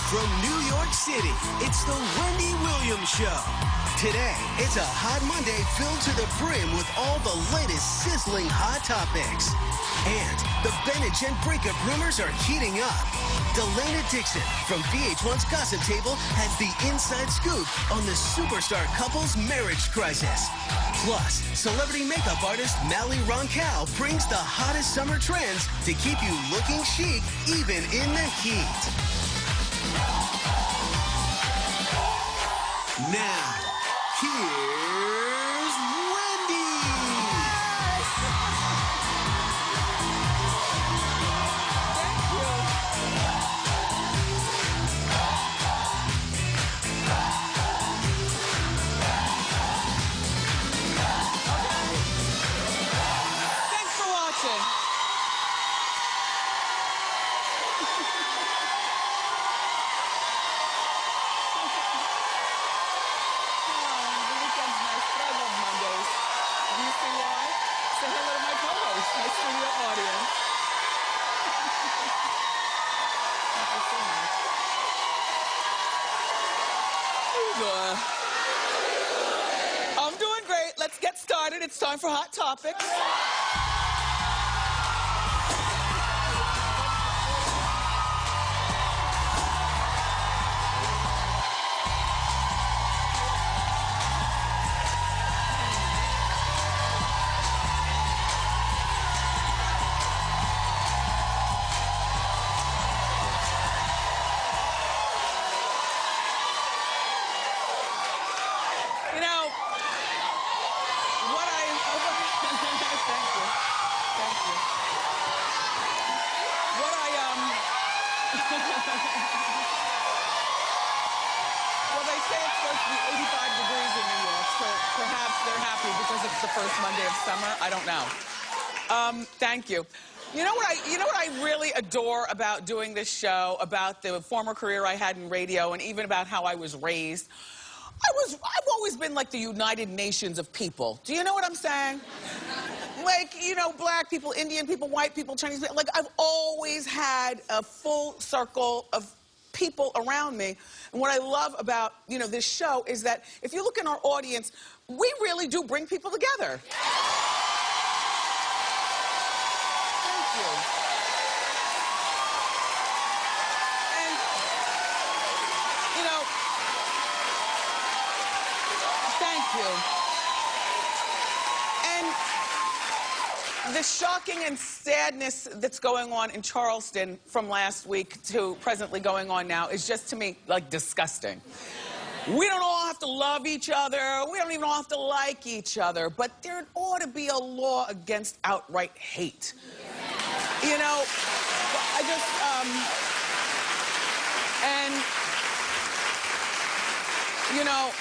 From New York City, it's the Wendy Williams Show. Today, it's a hot Monday filled to the brim with all the latest sizzling hot topics. And the Ben and Jen breakup rumors are heating up. Delaina Dixon from VH1's Gossip Table has the inside scoop on the superstar couple's marriage crisis. Plus, celebrity makeup artist Mally Roncal brings the hottest summer trends to keep you looking chic even in the heat. Now, here's Wendy. Thanks for watching. I'm doing great. Let's get started. It's time for Hot Topics. You know, what I... Thank you. What well, they say it's supposed to be 85 degrees in New York, so perhaps they're happy because it's the first Monday of summer. I don't know. Thank you. You know what I really adore about doing this show, about the former career I had in radio, and even about how I was raised? I've always been like the United Nations of people. Do you know what I'm saying? Like, you know, black people, Indian people, white people, Chinese people. Like, I've always had a full circle of people around me. And what I love about, you know, this show is that if you look in our audience, we really do bring people together. Thank you. And, you know, thank you. And the shocking and sadness that's going on in Charleston from last week to presently going on now is just, to me, like, disgusting. We don't all have to love each other. We don't even all have to like each other. But there ought to be a law against outright hate. You know, I just, and, you know,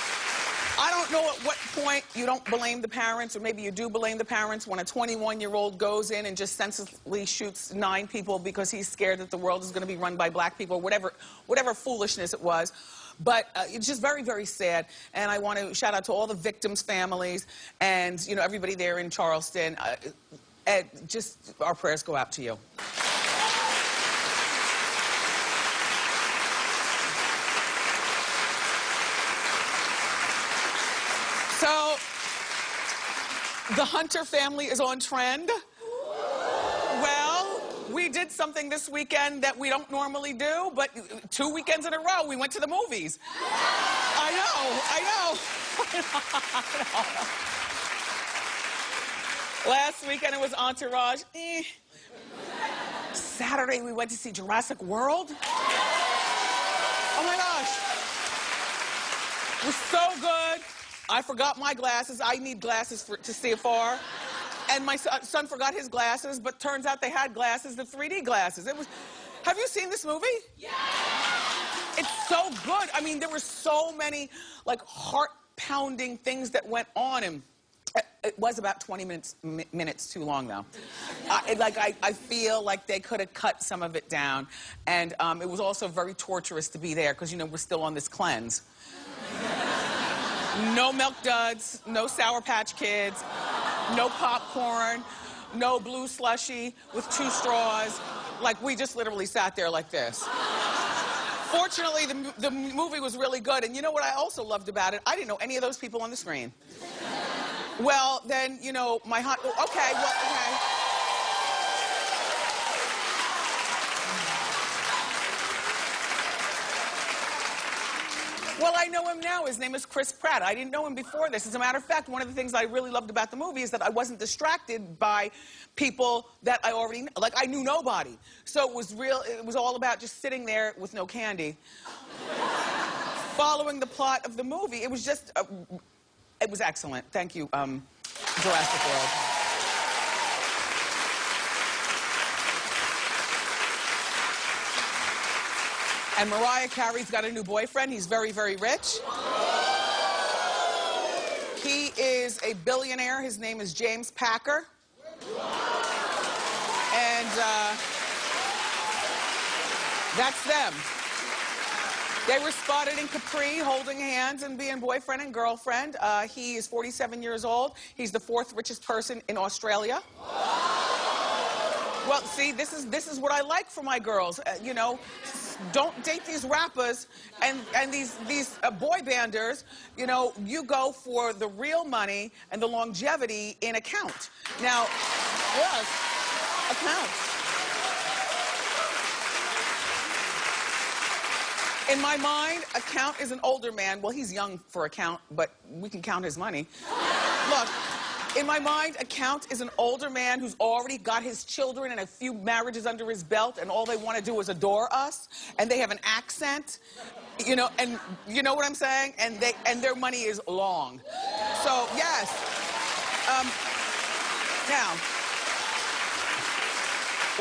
I don't know at what point you don't blame the parents, or maybe you do blame the parents, when a 21-year-old goes in and just senselessly shoots 9 people because he's scared that the world is going to be run by black people, whatever foolishness it was. But it's just very, very sad. And I want to shout out to all the victims' families and, you know, everybody there in Charleston. Just our prayers go out to you. So, the Hunter family is on trend. Well, we did something this weekend that we don't normally do, but 2 weekends in a row, we went to the movies. I know. Last weekend it was Entourage. Saturday we went to see Jurassic World. Oh my gosh. It was so good. I forgot my glasses. I need glasses to see afar. And my son forgot his glasses, but turns out they had glasses, the 3D glasses. Have you seen this movie? Yeah. It's so good. I mean, there were so many, like, heart-pounding things that went on, and it was about 20 minutes too long, though. I feel like they could have cut some of it down. And it was also very torturous to be there, because, you know, we're still on this cleanse. No Milk Duds, no Sour Patch Kids, no popcorn, no blue slushie with 2 straws. Like, we just literally sat there like this. Fortunately, the movie was really good. And you know what I also loved about it? I didn't know any of those people on the screen. Well, then, you know, my hot... Okay, well, okay. Well, I know him now. His name is Chris Pratt. I didn't know him before this. As a matter of fact, one of the things I really loved about the movie is that I wasn't distracted by people that I already knew. Like, I knew nobody. So it was all about just sitting there with no candy. Following the plot of the movie. It was just, it was excellent. Thank you, Jurassic World. And Mariah Carey's got a new boyfriend. He's very, very rich. He is a billionaire. His name is James Packer. And that's them. They were spotted in Capri holding hands and being boyfriend and girlfriend. He is 47 years old. He's the 4th richest person in Australia. Well, see, this is what I like for my girls. You know, don't date these rappers and these boy banders. You know, you go for the real money and the longevity in account. Now, yes, account. In my mind, account is an older man. Well, he's young for account, but we can count his money. Look. In my mind, account is an older man who's already got his children and a few marriages under his belt, and all they want to do is adore us, and they have an accent, you know, and you know what I'm saying? And their money is long. So, yes. Now,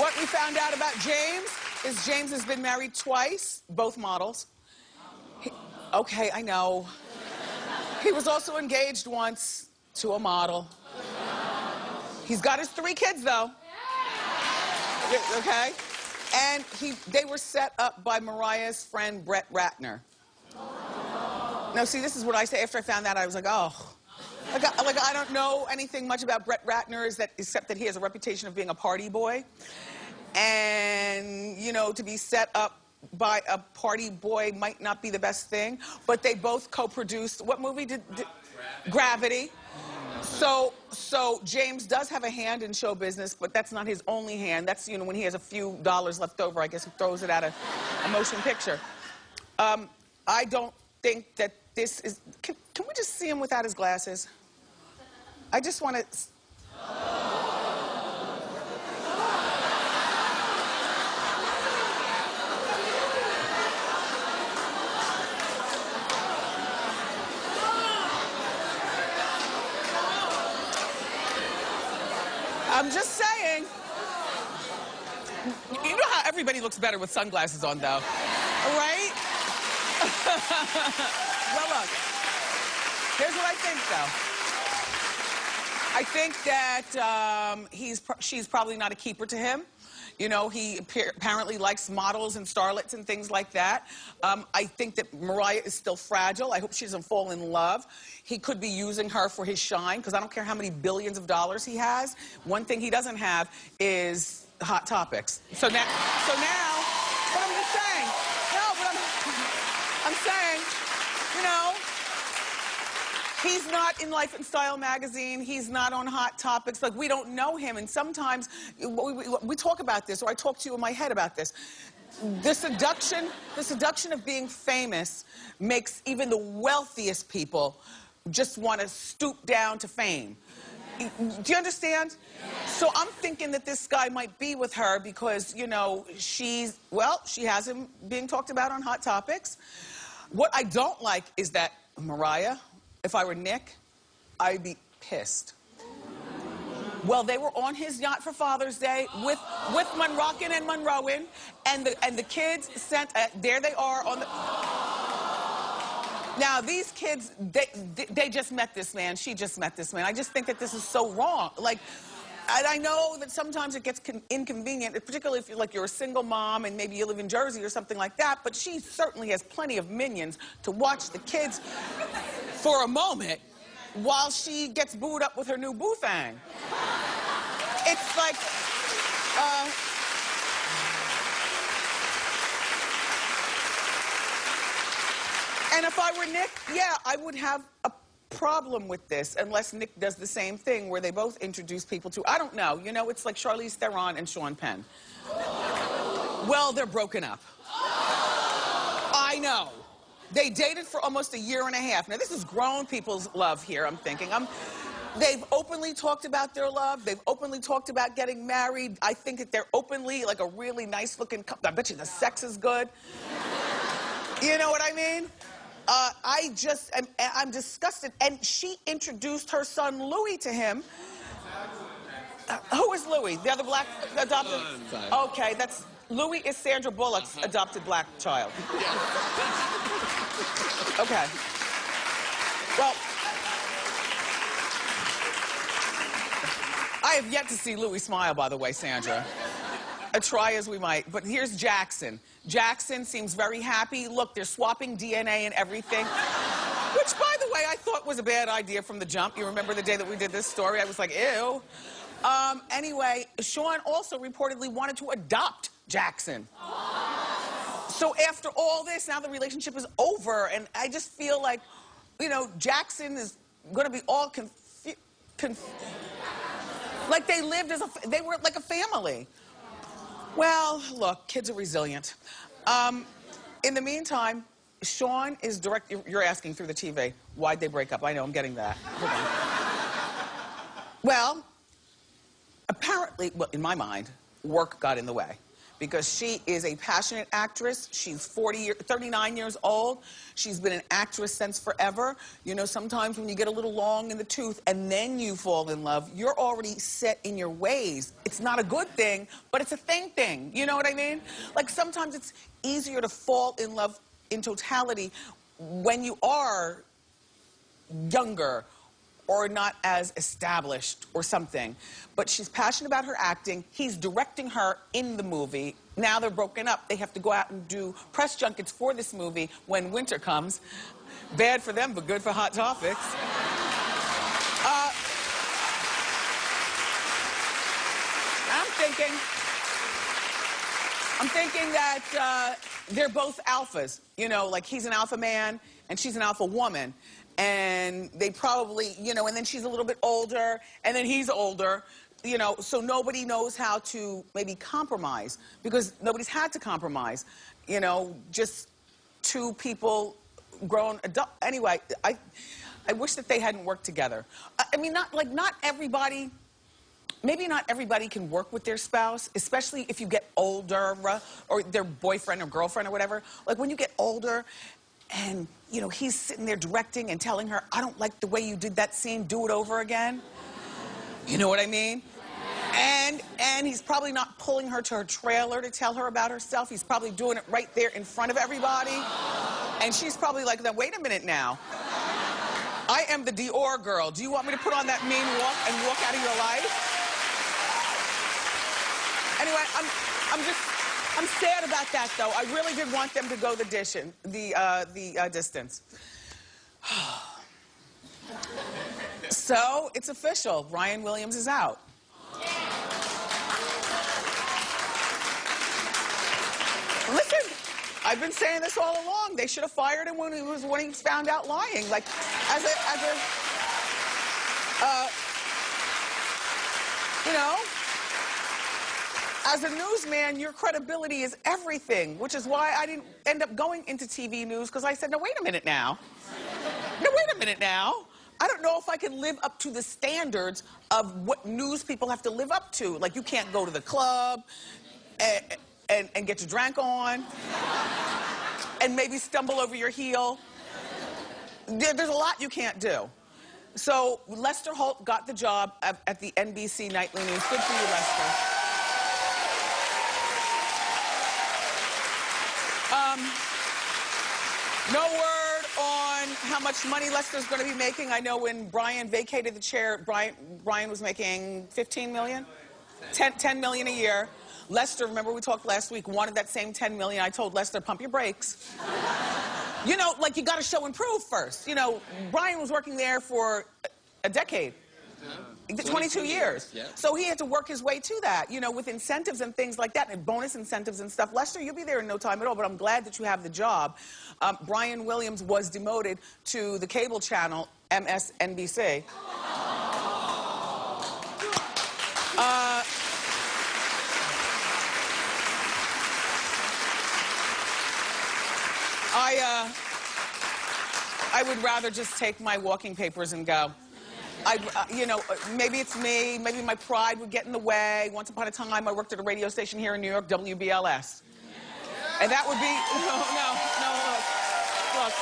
what we found out about James is James has been married twice, both models. Okay, I know. He was also engaged once to a model. He's got his 3 kids, though. Okay? And they were set up by Mariah's friend, Brett Ratner. Now, see, this is what I say. After I found that, I was like, oh. Like I don't know anything much about Brett Ratner, except that he has a reputation of being a party boy. And, you know, to be set up by a party boy might not be the best thing. But they both co-produced, what movie did Gravity. So James does have a hand in show business, but that's not his only hand. That's, you know, when he has a few dollars left over, I guess he throws it at a motion picture. I don't think that this is... Can we just see him without his glasses? I just want to... I'm just saying. You know how everybody looks better with sunglasses on, though, right? Well, look. Here's what I think, though. I think that she's probably not a keeper to him. You know, he apparently likes models and starlets and things like that. I think that Mariah is still fragile. I hope she doesn't fall in love. He could be using her for his shine, because I don't care how many billions of dollars he has. One thing he doesn't have is Hot Topics. So now, but I'm just saying. No, but I'm saying, you know, he's not in Life and Style magazine. He's not on Hot Topics. Like, we don't know him. And sometimes we talk about this, or I talk to you in my head about this. The seduction of being famous makes even the wealthiest people just want to stoop down to fame. Do you understand? So I'm thinking that this guy might be with her because, you know, she has him being talked about on Hot Topics. What I don't like is that Mariah, if I were Nick, I'd be pissed. Well, they were on his yacht for Father's Day with Monrockin' and Monroein, and the kids sent, there they are on the... Now, these kids, they just met this man. She just met this man. I just think that this is so wrong. Like, I know that sometimes it gets inconvenient, particularly if you're a single mom and maybe you live in Jersey or something like that, but she certainly has plenty of minions to watch the kids for a moment while she gets booed up with her new boo thang. It's like, And if I were Nick, yeah, I would have a problem with this unless Nick does the same thing where they both introduce people to, I don't know, you know, it's like Charlize Theron and Sean Penn. Well, they're broken up. I know. They dated for almost a year and a half. Now, this is grown people's love here, I'm thinking. They've openly talked about their love. They've openly talked about getting married. I think that they're openly like a really nice-looking couple. I bet you the sex is good. You know what I mean? I'm disgusted. And she introduced her son, Louis, to him. Who is Louis? The other black adopted? Okay, that's... Louis is Sandra Bullock's adopted black child. Okay. Well, I have yet to see Louis smile, by the way, Sandra. Try as we might. But here's Jackson. Jackson seems very happy. Look, they're swapping DNA and everything. Which, by the way, I thought was a bad idea from the jump. You remember the day that we did this story? I was like, ew. Anyway, Sean also reportedly wanted to adopt Jackson. So after all this, now the relationship is over, and I just feel like, you know, Jackson is going to be all like they lived as they were like a family. Well, look, kids are resilient. In the meantime, Sean is you're asking through the TV, why'd they break up? I know, I'm getting that. Well, apparently, well, in my mind, work got in the way. Because she is a passionate actress. She's 39 years old. She's been an actress since forever. You know, sometimes when you get a little long in the tooth and then you fall in love, you're already set in your ways. It's not a good thing, but it's a thing. You know what I mean? Like, sometimes it's easier to fall in love in totality when you are younger or not as established or something. But she's passionate about her acting. He's directing her in the movie. Now they're broken up. They have to go out and do press junkets for this movie when winter comes. Bad for them, but good for Hot Topics. I'm thinking that they're both alphas. You know, like he's an alpha man and she's an alpha woman. And they probably, you know, and then she's a little bit older, and then he's older, you know, so nobody knows how to maybe compromise, because nobody's had to compromise, you know, just two people grown adult. Anyway, I wish that they hadn't worked together. I mean, not everybody, maybe not everybody can work with their spouse, especially if you get older, or their boyfriend or girlfriend or whatever. Like, when you get older, and, you know, he's sitting there directing and telling her, I don't like the way you did that scene, do it over again. You know what I mean? And he's probably not pulling her to her trailer to tell her about herself. He's probably doing it right there in front of everybody. And she's probably like, wait a minute now. I am the Dior girl. Do you want me to put on that mean walk and walk out of your life? Anyway, I'm sad about that, though. I really did want them to go the distance. So, it's official. Ryan Williams is out. Listen, I've been saying this all along. They should have fired him when he was found out lying. Like, you know, as a newsman, your credibility is everything, which is why I didn't end up going into TV news, because I said, no, wait a minute now. No, wait a minute now. I don't know if I can live up to the standards of what news people have to live up to. Like, you can't go to the club and get your drink on and maybe stumble over your heel. There's a lot you can't do. So Lester Holt got the job at the NBC Nightly News. Good for you, Lester. No word on how much money Lester's going to be making. I know when Brian vacated the chair, Brian was making $15 million? $10 million a year. Lester, remember we talked last week, wanted that same $10 million. I told Lester, pump your brakes. You know, like, you got to show and prove first. You know, Brian was working there for a decade. 22 years. Yeah. So he had to work his way to that, you know, with incentives and things like that, and bonus incentives and stuff. Lester, you'll be there in no time at all, but I'm glad that you have the job. Brian Williams was demoted to the cable channel MSNBC. I would rather just take my walking papers and go. You know, maybe it's me, maybe my pride would get in the way. Once upon a time, I worked at a radio station here in New York, WBLS. And that would be, look.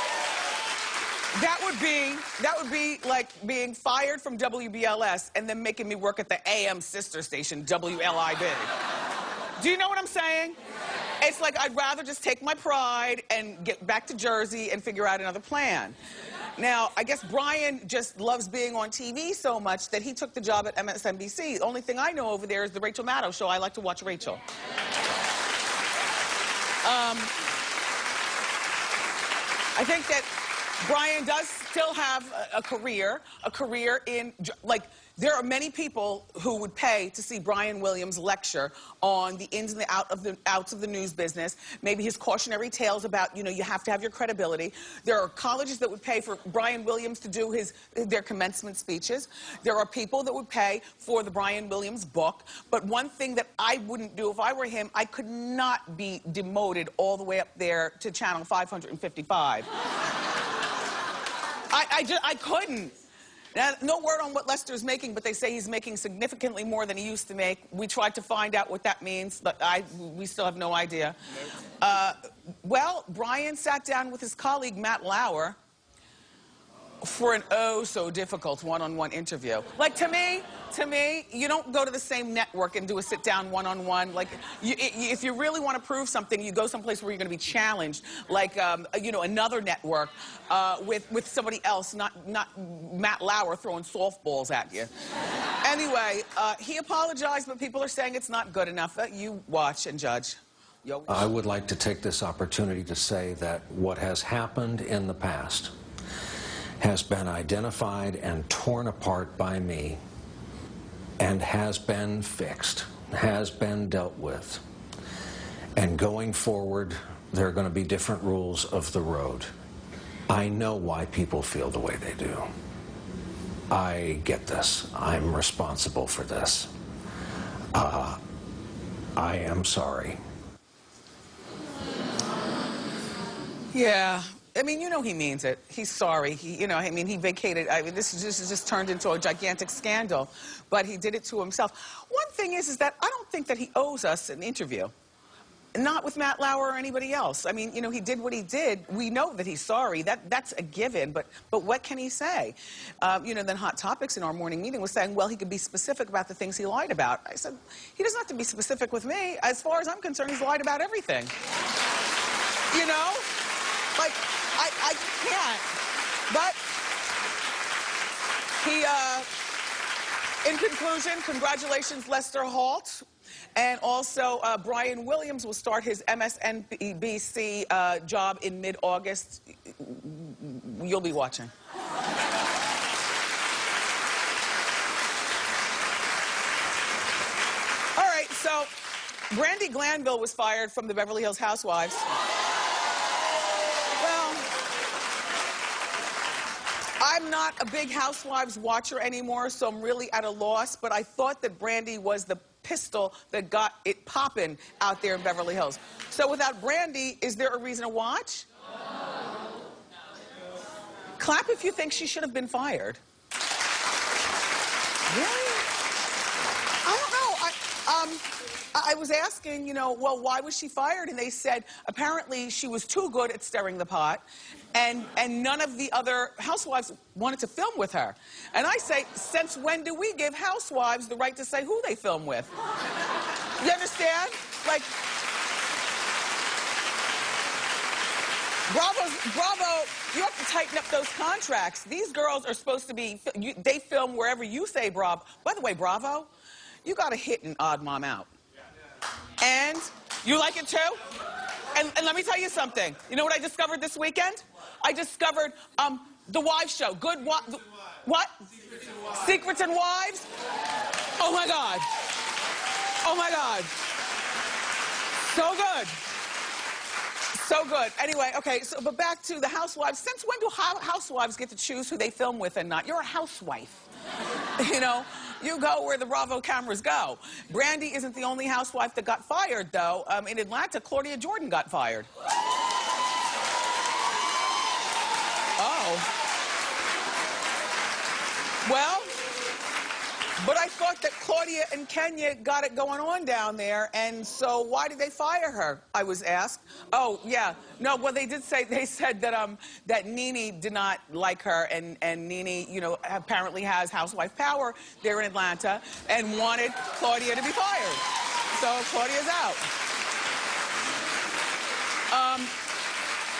That would be like being fired from WBLS and then making me work at the AM sister station, WLIB. Do you know what I'm saying? It's like I'd rather just take my pride and get back to Jersey and figure out another plan. Now, I guess Brian just loves being on TV so much that he took the job at MSNBC. The only thing I know over there is the Rachel Maddow show. I like to watch Rachel. I think that Brian does still have a career in, like, there are many people who would pay to see Brian Williams lecture on the ins and the outs of the news business, maybe his cautionary tales about, you know, you have to have your credibility. There are colleges that would pay for Brian Williams to do their commencement speeches. There are people that would pay for the Brian Williams book. But one thing that I wouldn't do if I were him, I could not be demoted all the way up there to channel 555. I couldn't. Now, no word on what Lester's making, but they say he's making significantly more than he used to make. We tried to find out what that means, but we still have no idea. Well, Brian sat down with his colleague, Matt Lauer, for an oh-so-difficult one-on-one interview. Like, to me, you don't go to the same network and do a sit-down one-on-one. Like, if you really want to prove something, you go someplace where you're going to be challenged, like, you know, another network with somebody else, not Matt Lauer throwing softballs at you. Anyway, he apologized, but people are saying it's not good enough. You watch and judge. I would like to take this opportunity to say that what has happened in the past has been identified and torn apart by me and has been fixed, has been dealt with. And going forward, there are going to be different rules of the road. I know why people feel the way they do. I get this. I'm responsible for this. I am sorry. Yeah. I mean, you know he means it. He's sorry. You know, I mean, he vacated. I mean, this just turned into a gigantic scandal, but he did it to himself. One thing is that I don't think that he owes us an interview. Not with Matt Lauer or anybody else. I mean, you know, he did what he did. We know that he's sorry. That's a given, but what can he say? You know, then Hot Topics in our morning meeting was saying, well, he could be specific about the things he lied about. I said, he doesn't have to be specific with me. As far as I'm concerned, he's lied about everything. You know? Like, I can't. But he, in conclusion, congratulations, Lester Holt. And also, Brian Williams will start his MSNBC job in mid-August. You'll be watching. All right, so Brandy Glanville was fired from the Beverly Hills Housewives. I'm not a big Housewives watcher anymore, so I'm really at a loss, but I thought that Brandy was the pistol that got it popping out there in Beverly Hills. So without Brandy, is there a reason to watch? No. Clap if you think she should have been fired. Really? I don't know. I was asking, you know, well, why was she fired? And they said, apparently she was too good at stirring the pot, and none of the other housewives wanted to film with her. And I say, since when do we give housewives the right to say who they film with? You understand? Like, Bravo, you have to tighten up those contracts. These girls are supposed to be, they film wherever you say Bravo. By the way, Bravo, you got to hit an odd mom out. And you like it too? And let me tell you something. You know what I discovered this weekend? I discovered The Wives Show. What? Secrets and Wives? Oh my God. Oh my God. So good. So good. Anyway, okay, so but back to the housewives. Since when do housewives get to choose who they film with and not? You're a housewife. You know, you go where the Bravo cameras go. Brandy isn't the only housewife that got fired, though. In Atlanta, Claudia Jordan got fired. Oh. Well, but I thought that Claudia and Kenya got it going on down there, and so why did they fire her? I was asked. Oh, yeah. No, well, they did say, they said that that Nene did not like her, and Nene, you know, apparently has housewife power there in Atlanta, and wanted Claudia to be fired. So Claudia's out.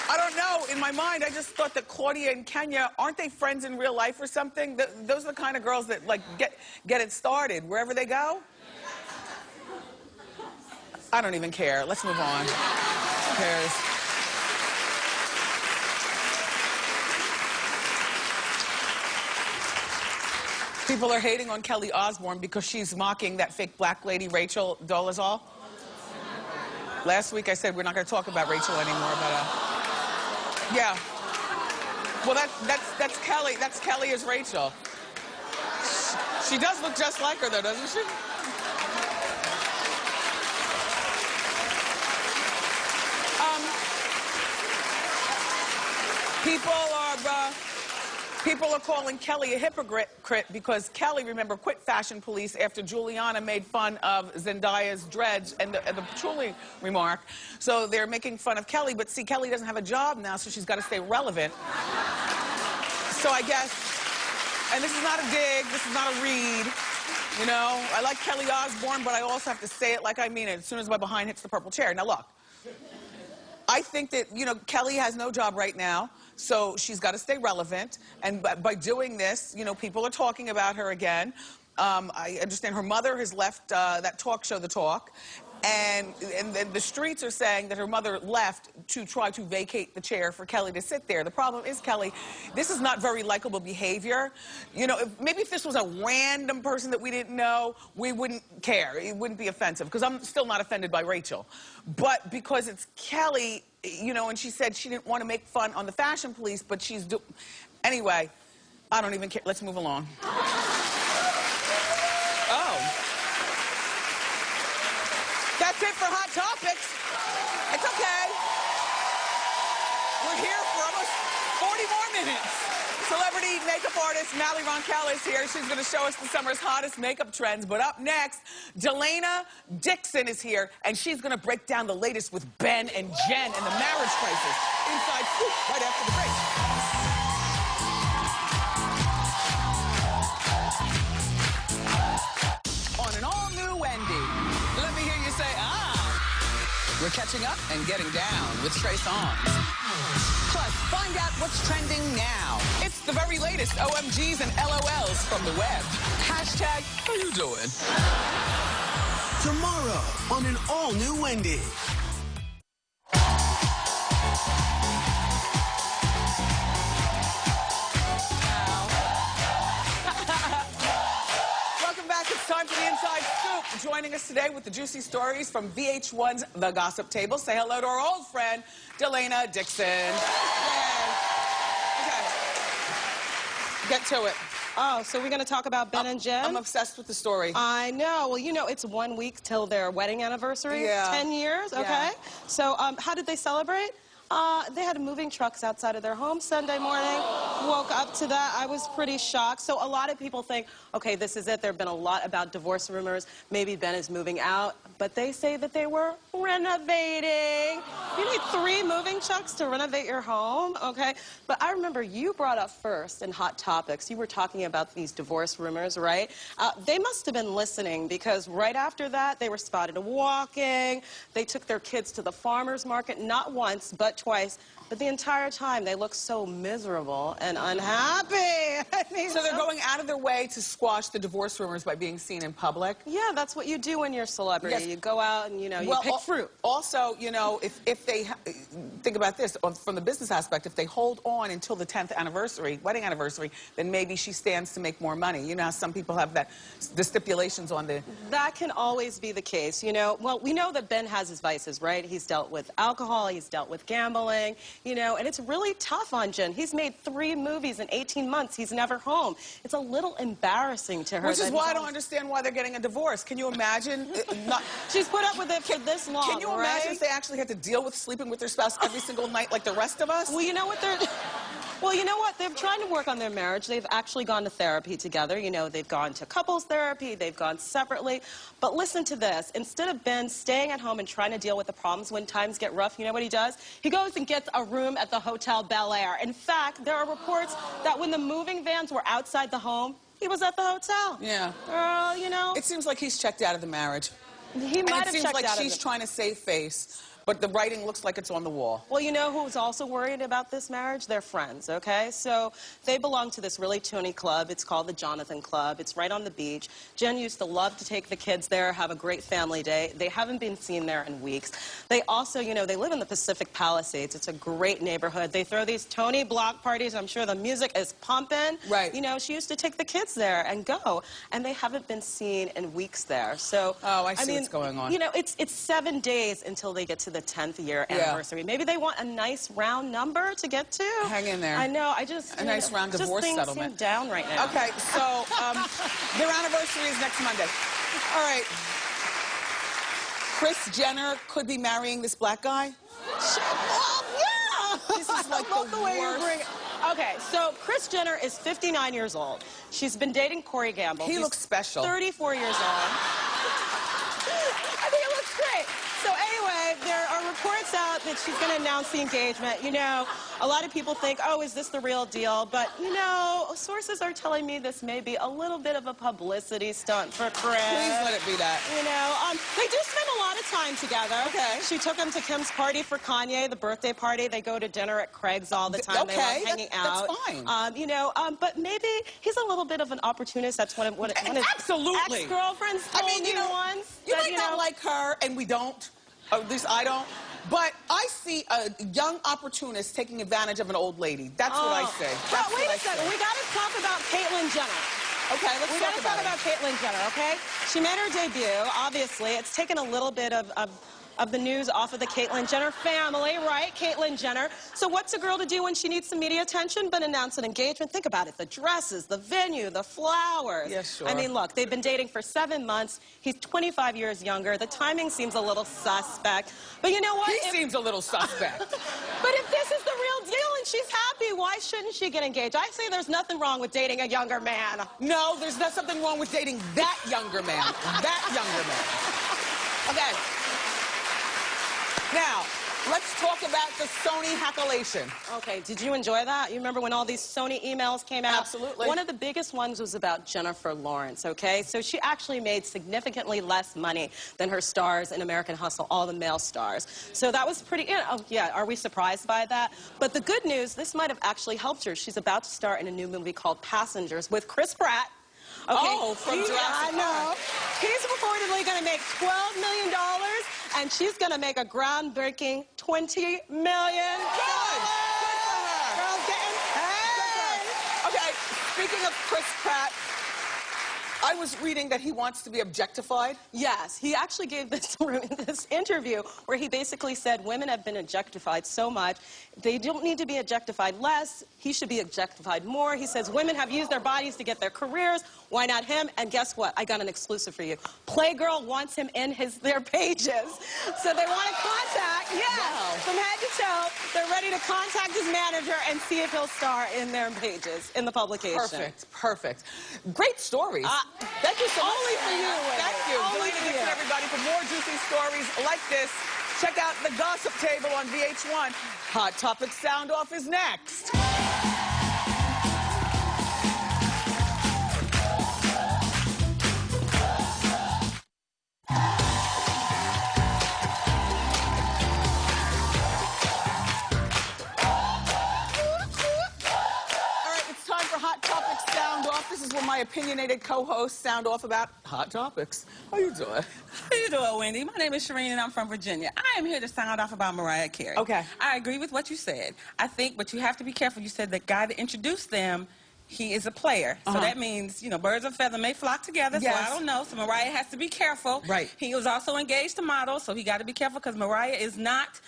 I don't know. In my mind, I just thought that Claudia and Kenya, aren't they friends in real life or something? Those are the kind of girls that, like, get it started wherever they go. I don't even care. Let's move on. Who cares? People are hating on Kelly Osbourne because she's mocking that fake black lady, Rachel Dolezal. Last week I said we're not going to talk about Rachel anymore, but yeah. Well, that's Kelly. That's Kelly as Rachel. She does look just like her, though, doesn't she? People are calling Kelly a hypocrite because Kelly, remember, quit Fashion Police after Juliana made fun of Zendaya's dreads and the patchouli remark. So they're making fun of Kelly, but see, Kelly doesn't have a job now, so she's got to stay relevant. So I guess, and this is not a dig, this is not a read, you know? I like Kelly Osbourne, but I also have to say it like I mean it as soon as my behind hits the purple chair. Now look, I think that, you know, Kelly has no job right now, so she's got to stay relevant. And by doing this, you know, people are talking about her again. I understand her mother has left that talk show, The Talk. And the streets are saying that her mother left to try to vacate the chair for Kelly to sit there. The problem is, Kelly, this is not very likable behavior. You know, maybe if this was a random person that we didn't know, we wouldn't care. It wouldn't be offensive, because I'm still not offended by Rachel. But because it's Kelly, you know, and she said she didn't want to make fun on the Fashion Police, but she's anyway, I don't even care. Let's move along. That's it for Hot Topics. It's okay. We're here for almost 40 more minutes. Celebrity makeup artist Mally Roncal is here. She's going to show us the summer's hottest makeup trends. But up next, Delaina Dixon is here, and she's going to break down the latest with Ben and Jen and the marriage crisis. Inside Scoop, right after the break. On an all-new Wendy. Let me hear you say, ah. We're catching up and getting down with Trey Songz. Plus, find out what's trending now. It's the very latest OMGs and LOLs from the web. Hashtag, how you doing? Tomorrow on an all-new Wendy. It's time for the Inside Scoop. Joining us today with the juicy stories from VH1's The Gossip Table. Say hello to our old friend, Delaina Dixon. Yay. Okay. Get to it. Oh, so we're going to talk about Ben and Jen? I'm obsessed with the story. I know. Well, you know, it's 1 week till their wedding anniversary. Yeah. 10 years, okay? Yeah. So how did they celebrate? They had moving trucks outside of their home Sunday morning. Woke up to that. I was pretty shocked. So a lot of people think, okay, this is it. There have been a lot about divorce rumors. Maybe Ben is moving out. But they say that they were renovating. You need 3 moving trucks to renovate your home, okay? But I remember you brought up first in Hot Topics, you were talking about these divorce rumors, right? They must have been listening, because right after that, they were spotted walking. They took their kids to the farmer's market, not once, but twice. But the entire time, they look so miserable and unhappy. I mean, so they're going out of their way to squash the divorce rumors by being seen in public? Yeah, that's what you do when you're a celebrity. Yes. You go out and, you know, you pick fruit. Also, you know, if they they think about this from the business aspect, if they hold on until the 10th anniversary, wedding anniversary, then maybe she stands to make more money. You know how some people have the stipulations on the... That can always be the case, you know. Well, we know that Ben has his vices, right? He's dealt with alcohol, he's dealt with gambling, you know, and it's really tough on Jen. He's made 3 movies in 18 months. He's never home. It's a little embarrassing to her. Which is why I don't understand why they're getting a divorce. Can you imagine? She's put up with it for this long, Can you imagine if they actually had to deal with sleeping with their spouse every single night like the rest of us? Well, you know what they're... Well, you know what? They're trying to work on their marriage. They've actually gone to therapy together. You know, they've gone to couples therapy. They've gone separately. But listen to this. Instead of Ben staying at home and trying to deal with the problems when times get rough, you know what he does? He goes and gets a room at the Hotel Bel Air. In fact, there are reports that when the moving vans were outside the home, he was at the hotel. Yeah. Girl, you know. It seems like he's checked out of the marriage. He might have checked out of it. It seems like she's trying to save face. But the writing looks like it's on the wall. Well, you know who's also worried about this marriage? Their friends, okay? So they belong to this really toony club. It's called the Jonathan Club. It's right on the beach. Jen used to love to take the kids there, have a great family day. They haven't been seen there in weeks. They also, you know, they live in the Pacific Palisades. It's a great neighborhood. They throw these Tony block parties. I'm sure the music is pumping. Right. You know, she used to take the kids there and go. And they haven't been seen in weeks there. So, oh, I see what's going on. You know, it's 7 days until they get to the 10th year anniversary. Yeah. Maybe they want a nice round number to get to. Hang in there. I know. I just a nice round divorce settlement. Things seem down right now. Okay, so their anniversary is next Monday. All right. Kris Jenner could be marrying this black guy. Shut up! Yeah. This is like the way worst. you bring it. Okay, so Kris Jenner is 59 years old. She's been dating Corey Gamble. He looks special. 34 years old. I think it looks great. So anyway, there are reports out that she's going to announce the engagement. You know, a lot of people think, oh, is this the real deal? But, you know, sources are telling me this may be a little bit of a publicity stunt for Kris. Please let it be that. You know, they do spend a lot of time together. Okay. She took him to Kim's party for Kanye, the birthday party. They go to dinner at Craig's all the time. Okay, they love hanging out. That's fine. You know, but maybe he's a little bit of an opportunist. That's one of his absolutely ex-girlfriends told you know, once. You might not like her, and we don't. Or at least I don't. But I see a young opportunist taking advantage of an old lady. That's what I say. Well, wait a second. We got to talk about Caitlyn Jenner. Okay, let's talk about Caitlyn Jenner, okay? She made her debut, obviously. It's taken a little bit of the news off of the Caitlyn Jenner family, right? Caitlyn Jenner. So what's a girl to do when she needs some media attention but announce an engagement? Think about it. The dresses, the venue, the flowers. Yes, sure. I mean, look, they've been dating for 7 months. He's 25 years younger. The timing seems a little suspect. But you know what? He seems a little suspect. But if this is the real deal and she's happy, why shouldn't she get engaged? I say there's nothing wrong with dating a younger man. No, there's not something wrong with dating that younger man. That younger man. Okay. Now, let's talk about the Sony hackalation. Okay, did you enjoy that? You remember when all these Sony emails came out? Absolutely. One of the biggest ones was about Jennifer Lawrence, okay? So she actually made significantly less money than her stars in American Hustle, all the male stars. So that was pretty, you know, oh yeah, are we surprised by that? But the good news, this might have actually helped her. She's about to star in a new movie called Passengers with Chris Pratt. Okay. Oh, from Jurassic Park. I know. He's reportedly going to make $12 million, and she's going to make a groundbreaking $20 million. Good. Girls getting paid. Okay, speaking of Chris Pratt, I was reading that he wants to be objectified. Yes, he actually gave this interview where he basically said women have been objectified so much, they don't need to be objectified less, he should be objectified more. He says women have used their bodies to get their careers, why not him? And guess what? I got an exclusive for you. Playgirl wants him in their pages. So they want to contact, from head to toe, they're ready to contact his manager and see if he'll star in their pages, in the publication. Perfect, perfect. Great stories. Thank you so much. Only for you, Wendy. Thank you. Only Delaina for Dixon, you. everybody. For more juicy stories like this, check out The Gossip Table on VH1. Hot Topic Sound Off is next. This is where my opinionated co-hosts sound off about hot topics. How you doing? How you doing, Wendy? My name is Shireen, and I'm from Virginia. I am here to sound off about Mariah Carey. Okay. I agree with what you said. I think, but you have to be careful. You said the guy that introduced them, he is a player. So that means, you know, birds of a feather may flock together, so I don't know. So Mariah has to be careful. Right. He was also engaged to model, so he got to be careful because Mariah is not...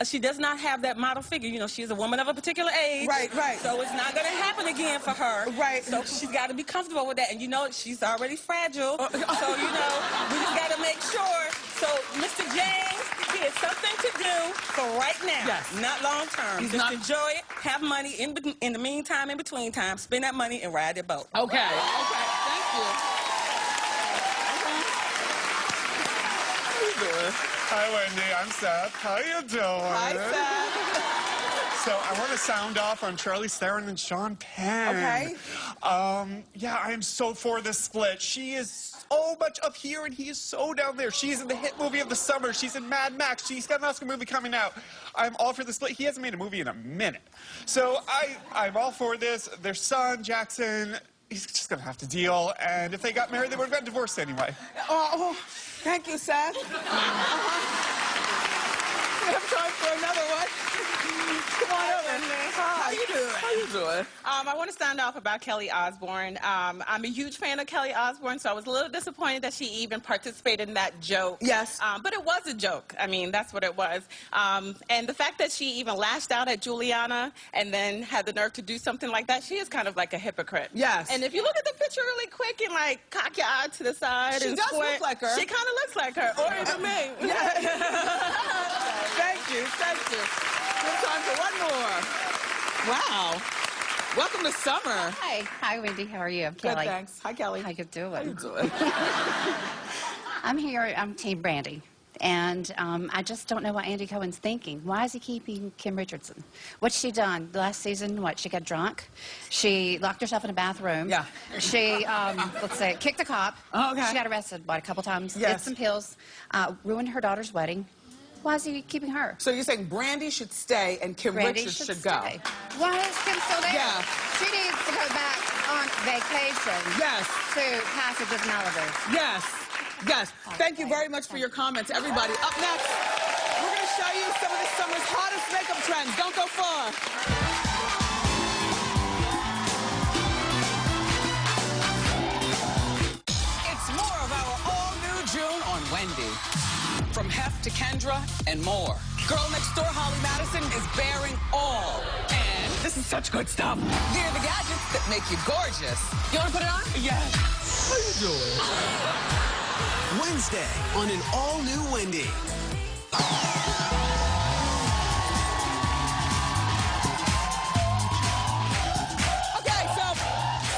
She does not have that model figure. You know, she's a woman of a particular age. Right, right. So it's not going to happen again for her. Right. So she's got to be comfortable with that. And you know, she's already fragile. So, you know, we just got to make sure. So, Mr. James, he has something to do for right now. Yes. Not long term. He's just not... enjoy it, have money in the meantime, in between time, spend that money and ride the boat. Okay. Okay. Thank you. How you doing? Hi, Wendy. I'm Seth. How you doing? Hi, Seth. So I want to sound off on Charlize Theron and Sean Penn. Okay. Yeah, I am so for this split. She is so much up here, and he is so down there. She's in the hit movie of the summer. She's in Mad Max. She's got an Oscar movie coming out. I'm all for the split. He hasn't made a movie in a minute. So I'm all for this. Their son, Jackson, he's just going to have to deal. And if they got married, they would have gotten divorced anyway. Oh, thank you, Seth. We have time for another one. Come on over. How you doing? How you doing? I want to sound off about Kelly Osbourne. I'm a huge fan of Kelly Osbourne, so I was a little disappointed that she even participated in that joke. Yes. But it was a joke. I mean, that's what it was. And the fact that she even lashed out at Juliana and then had the nerve to do something like that, she is kind of like a hypocrite. Yes. And if you look at the picture really quick and like cock your eye to the side She and does squint, look like her. She kind of looks like her, or even me. Thank you. Thank you. We have time for one more. Wow. Welcome to summer. Hi. Hi, Wendy. How are you? I'm Kelly. Good, thanks. Hi, Kelly. How you doing? How you doing? I'm here. I'm Team Brandy. And I just don't know what Andy Cohen's thinking. Why is he keeping Kim Richardson? What's she done? Last season, what? She got drunk. She locked herself in a bathroom. Yeah. She, let's say, kicked a cop. Oh, okay. She got arrested, what, a couple times? Yes. Did some pills. Ruined her daughter's wedding. Why is he keeping her? So you're saying Brandy should stay and Kim Brandy Richards should go? stay. Why is Kim still there? Yeah. She needs to go back on vacation. Yes. To Passage of Malibu. Yes. Yes. Thank you very much for your comments, everybody. Up next, we're going to show you some of this summer's hottest makeup trends. Don't go far. It's more of our all-new June on Wendy. From Hef to Kendra and more. Girl next door, Holly Madison, is bearing all. And this is such good stuff. They're the gadgets that make you gorgeous. You want to put it on? Yes. How you doing? Wednesday on an all-new Wendy. Okay, so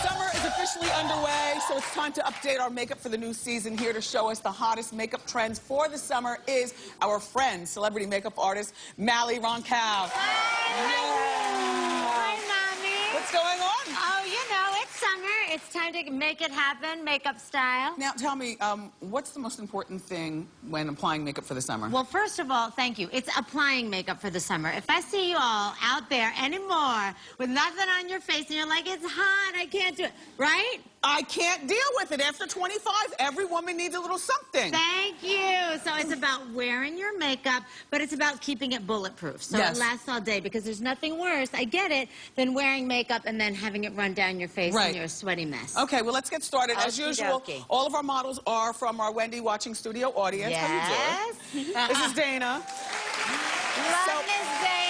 summer is officially underway, so it's time to update our makeup for the new season. Here to show us the hottest makeup trends for the summer is our friend, celebrity makeup artist, Mally Roncal. Hi, Mommy. What's going on? Oh, you know, it's summer. It's time to make it happen, makeup style. Now, tell me, what's the most important thing when applying makeup for the summer? Well, first of all, thank you. It's applying makeup for the summer. If I see you all out there anymore with nothing on your face and you're like, it's hot, I can't do it, right? I can't deal with it. After 25, every woman needs a little something. Thank you. So it's about wearing your makeup, but it's about keeping it bulletproof. So Yes. it lasts all day because there's nothing worse, I get it, than wearing makeup and then having it run down your face and you're a sweaty mess. Okay, well, let's get started. As usual, Okey-dokey. all of our models are from our Wendy watching studio audience. Yes. How you doing? This is Dana. Love Miss Dana.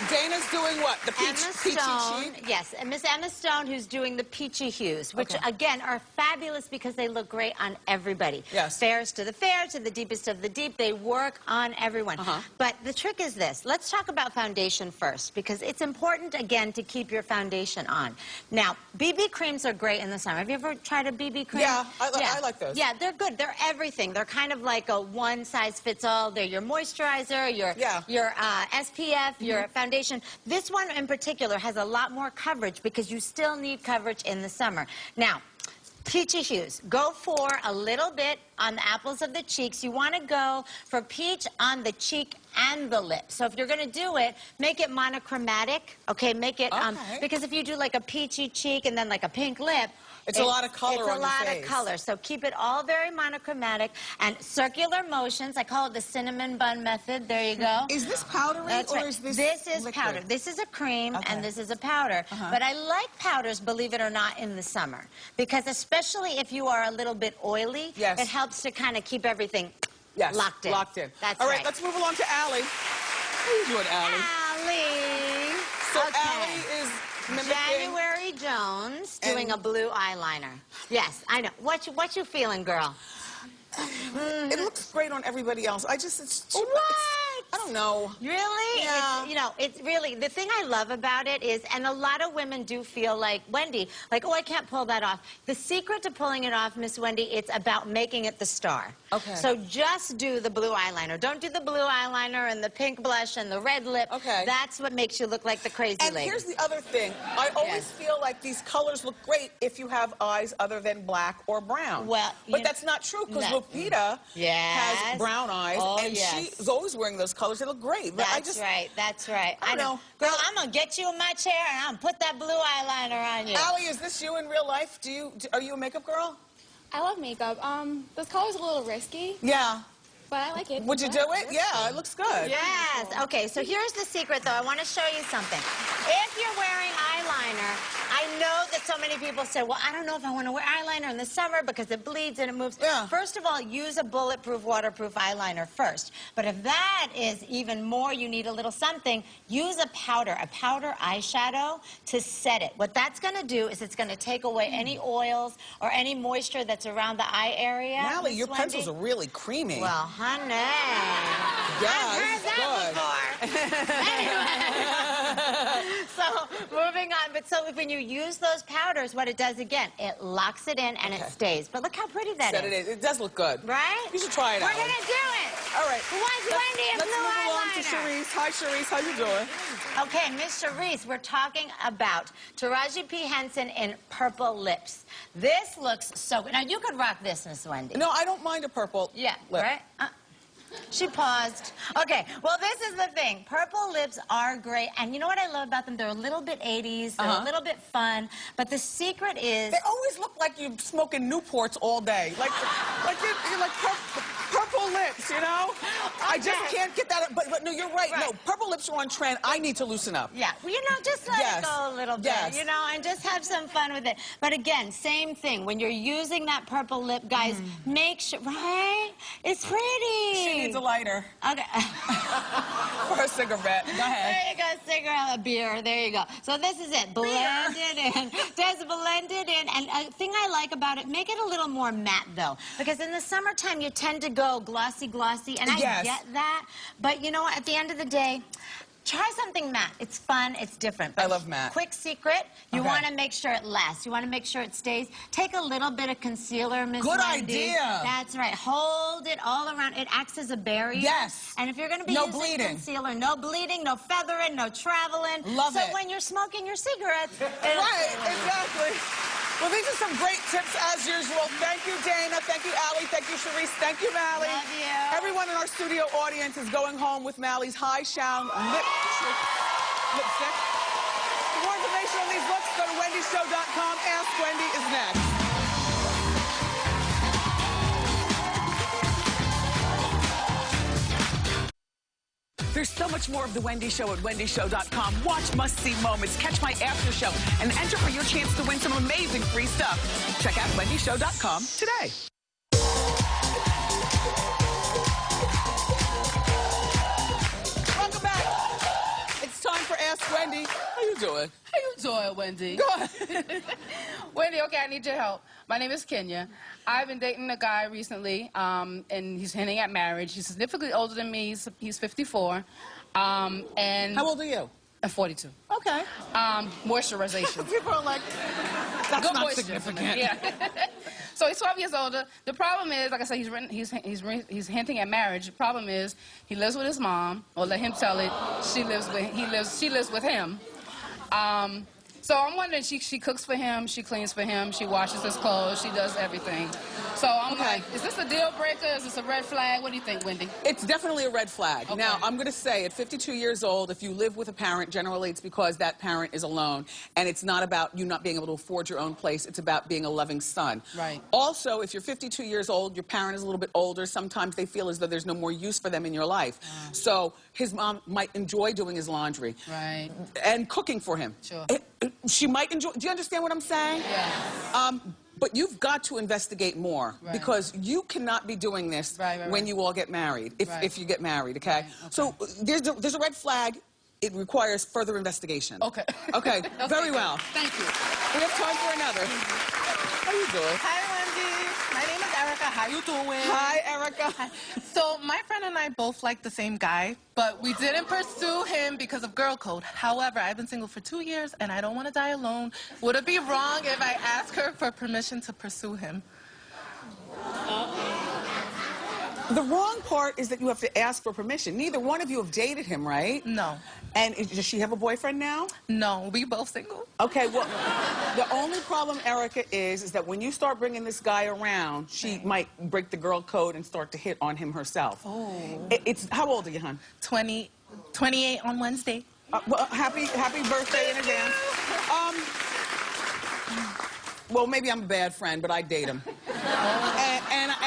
Dana's doing what? The peachy Stone, cheek? yes, and Miss Emma Stone, who's doing the peachy hues, which again are fabulous because they look great on everybody. Yes. Fairest to the fair, to the deepest of the deep, they work on everyone. But the trick is this. Let's talk about foundation first because it's important again to keep your foundation on. Now, BB creams are great in the summer. Have you ever tried a BB cream? Yeah, I like those. Yeah, they're good. They're everything. They're kind of like a one size fits all. They're your moisturizer, your SPF, your foundation. This one in particular has a lot more coverage because you still need coverage in the summer. Now, peachy hues. Go for a little bit on the apples of the cheeks. You want to go for peach on the cheek and the lip. So if you're going to do it, make it monochromatic, okay? Make it, because if you do like a peachy cheek and then like a pink lip, it's a lot of color on your face. It's a lot of color. So keep it all very monochromatic and circular motions. I call it the cinnamon bun method. There you go. Is this powdery or is this This is liquid? powder. This is a cream and this is a powder. But I like powders, believe it or not, in the summer. Because especially if you are a little bit oily, it helps to kind of keep everything locked in. Locked in. That's all right. right, let's move along to Allie. How you doing, Allie? Allie. So Allie is mimicking January Jones doing a blue eyeliner. Yes, I know. What you feeling, girl? It looks great on everybody else. It's too What? I don't know. Really? Yeah. It's really, the thing I love about it is, and a lot of women do feel like, Wendy, like, oh, I can't pull that off. The secret to pulling it off, Miss Wendy, it's about making it the star. Okay. So just do the blue eyeliner. Don't do the blue eyeliner and the pink blush and the red lip. Okay. That's what makes you look like the crazy lady. And here's the other thing. I always feel like these colors look great if you have eyes other than black or brown. Well, but that's not true because Lupita has brown eyes, and she's always wearing those colors. They look great. But That's right. That's right. I know. Girl, I'm going to get you in my chair and I'm going to put that blue eyeliner on you. Allie, is this you in real life? Are you a makeup girl? I love makeup. This color's a little risky. Yeah. But I like it. Would you do it? Yeah, it looks good. Yes. Okay, so here's the secret, though. I want to show you something. If you're wearing eyeliner, I know that so many people say, well, I don't know if I want to wear eyeliner in the summer because it bleeds and it moves. Yeah. First of all, use a bulletproof, waterproof eyeliner first. But if that is even more, you need a little something, use a powder eyeshadow to set it. What that's going to do is it's going to take away any oils or any moisture that's around the eye area. Nally, your pencils are really creamy. Well, honey. Yeah, I've heard that before. So, moving on. But so when you use those powders, what it does again, it locks it in and it stays. But look how pretty that is. It does look good. Right? You should try it out. We're going to do it. All right. Wendy and Let's blue move along to eyeliner. Cherise. Hi, Cherise. How you doing? Okay, Miss Cherise, we're talking about Taraji P. Henson in purple lips. This looks so good. Now, you could rock this, Miss Wendy. No, I don't mind a purple lip. Right? She paused. Okay, well, this is the thing. Purple lips are great, and you know what I love about them? They're a little bit 80s, they're a little bit fun, but the secret is... They always look like you're smoking Newports all day. Like you're like purple lips, you know? I just can't get that. But no, you're right. No, purple lips are on trend. I need to loosen up. Yeah, well, you know, just let it go a little bit, you know, and just have some fun with it. But again, same thing. When you're using that purple lip, guys, make sure, right? It's pretty. She needs a lighter. Okay. For a cigarette. Go ahead. There you go, cigarette, a beer. There you go. So this is it. Blend it in. Just blend it in. And a thing I like about it, make it a little more matte, though. Because in the summertime, you tend to go glossy, and I get that. But you know what? At the end of the day, try something matte. It's fun. It's different. But I love matte. Quick secret, you want to make sure it lasts. You want to make sure it stays. Take a little bit of concealer, Miss Good Wendy. idea. That's right. Hold it all around. It acts as a barrier. Yes. And if you're going to be using concealer, no bleeding, no feathering, no traveling. Love it. So when you're smoking your cigarettes. Right, exactly. Well, these are some great tips as usual. Thank you, Dana. Thank you, Allie. Thank you, Cherise. Thank you, Mally. Love you. Everyone in our studio audience is going home with Mally's High Shine lipstick. For more information on these looks, go to wendyshow.com. Ask Wendy is next. There's so much more of The Wendy Show at wendyshow.com. Watch must-see moments, catch my after show, and enter for your chance to win some amazing free stuff. Check out wendyshow.com today. Welcome back. It's time for Ask Wendy. How you doing? How you doing, Wendy? Go ahead. Wendy, okay, I need your help. My name is Kenya. I've been dating a guy recently, and he's hinting at marriage. He's significantly older than me. He's 54. And how old are you? I'm 42. Okay. Moisturization. People are like, that's good not significant. Yeah. So he's 12 years older. The problem is, like I said, he's hinting at marriage. The problem is he lives with his mom, or let him tell it. She lives with him. So I'm wondering, she cooks for him, she cleans for him, she washes his clothes, she does everything. So I'm like, is this a deal breaker? Is this a red flag? What do you think, Wendy? It's definitely a red flag. Okay. Now, I'm going to say at 52 years old, if you live with a parent, generally it's because that parent is alone. And it's not about you not being able to afford your own place. It's about being a loving son. Right. Also, if you're 52 years old, your parent is a little bit older. Sometimes they feel as though there's no more use for them in your life. So his mom might enjoy doing his laundry. Right. And cooking for him. Sure. She might enjoy. Do you understand what I'm saying? Yeah. But you've got to investigate more because you cannot be doing this when you all get married, if you get married, okay? So there's a red flag. It requires further investigation. Okay. Okay, very well. Thank you. We have time for another. How you doing? Hi, Wendy. My name is Erica. How you doing? Hi, Erica. Hi. So my friend and I both like the same guy, but we didn't pursue him because of girl code. However, I've been single for 2 years, and I don't want to die alone. Would it be wrong if I ask her for permission to pursue him? The wrong part is that you have to ask for permission. Neither one of you have dated him, right? No. And does she have a boyfriend now? No, we both single. Okay, well, the only problem, Erica, is that when you start bringing this guy around, she might break the girl code and start to hit on him herself. Oh. How old are you, hon? 28 on Wednesday. Well, happy birthday in advance. Well, maybe I'm a bad friend, but I'd date him.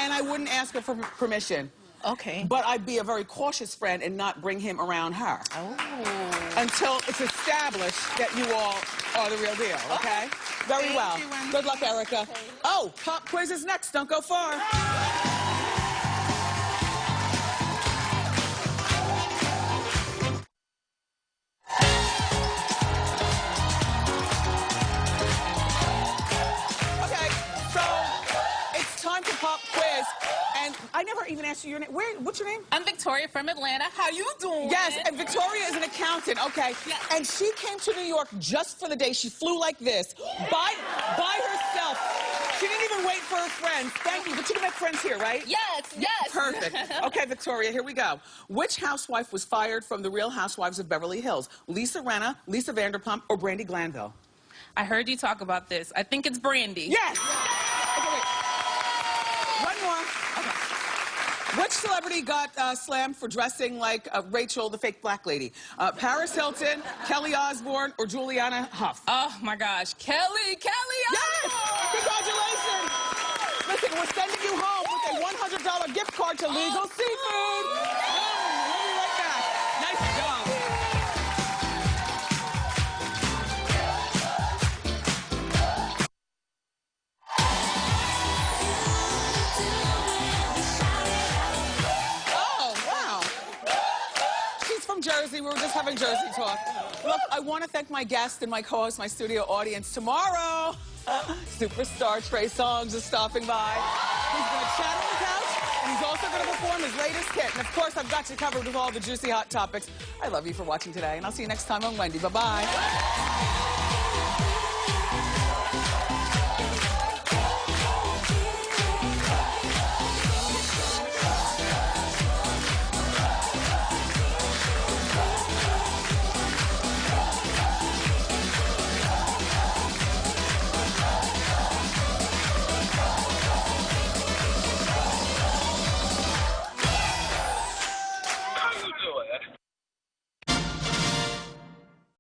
And I wouldn't ask her for permission. Okay. But I'd be a very cautious friend and not bring him around her. Oh. Until it's established that you all are the real deal, okay? Very well. Good luck, Erica. Oh, pop quiz is next. Don't go far. Time for pop quiz, and I never even asked you your name. What's your name? I'm Victoria from Atlanta. How you doing? Yes, and Victoria is an accountant, okay? Yes. And she came to New York just for the day. She flew like this, by herself. She didn't even wait for her friends. Thank you, but you can make friends here, right? Yes, yes. Perfect. Okay, Victoria, here we go. Which housewife was fired from The Real Housewives of Beverly Hills? Lisa Rinna, Lisa Vanderpump, or Brandy Glanville? I heard you talk about this. I think it's Brandy. Yes! Okay, wait. One more. Okay. Which celebrity got slammed for dressing like Rachel, the fake black lady? Paris Hilton, Kelly Osbourne, or Juliana Hough? Oh, my gosh. Kelly Yes! Congratulations! Listen, we're sending you home with a $100 gift card to Legal Seafood. We'll be right back. Nice job. Jersey. We were just having Jersey talk. Look, I want to thank my guest and my co-host, my studio audience. Tomorrow, superstar Trey Songz is stopping by. He's going to chat on the couch, and he's also going to perform his latest hit. And, of course, I've got you covered with all the juicy hot topics. I love you for watching today, and I'll see you next time on Wendy. Bye-bye.